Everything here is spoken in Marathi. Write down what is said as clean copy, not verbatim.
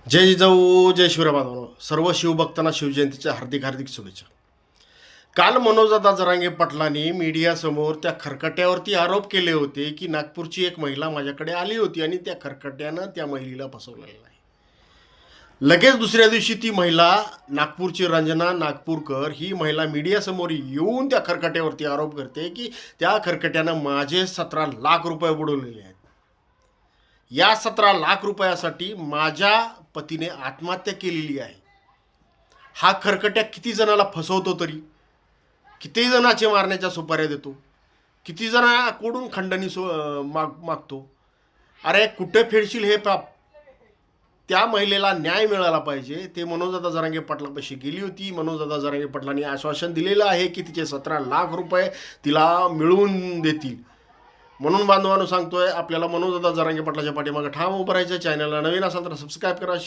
जय जिजाऊ जय शिवराय बांधवांनो, सर्व शिवभक्तांना शिवजयंतीच्या हार्दिक हार्दिक शुभेच्छा. काल मनोजदादा जरांगे पाटलांनी मीडियासमोर त्या खरकट्यावरती आरोप केले होते की नागपूरची एक महिला माझ्याकडे आली होती आणि त्या खरकट्यानं त्या महिलेला फसवलेलं आहे. लगेच दुसऱ्या दिवशी ती महिला, नागपूरची रंजना नागपूरकर ही महिला मीडियासमोर येऊन त्या खरकट्यावरती आरोप करते की त्या खरकट्यानं माझे 17 लाख रुपये बुडवलेले आहेत. या 17 लाख रुपयासाठी माझ्या पतीने आत्महत्या केलेली आहे. हा खरकट्या किती जणाला फसवतो, तरी किती जणाचे मारण्याच्या सुपाऱ्या देतो, किती जणांकडून खंडणी मागतो. अरे कुठे फेडशील हे पाप. त्या महिलेला न्याय मिळाला पाहिजे. ते मनोजदादा जरांगे पाटलापाशी गेली होती. मनोजदादा जरांगे पाटलांनी आश्वासन दिलेलं आहे की तिचे 17 लाख रुपये तिला मिळवून देतील. म्हणून बांधवांनो सांगतोय, आपल्याला मनोजदादा जरांगे पाटलाच्या पाठीमागे ठाम उभं राहायचं. चॅनलला नवीन असाल तर सबस्क्राईब करा.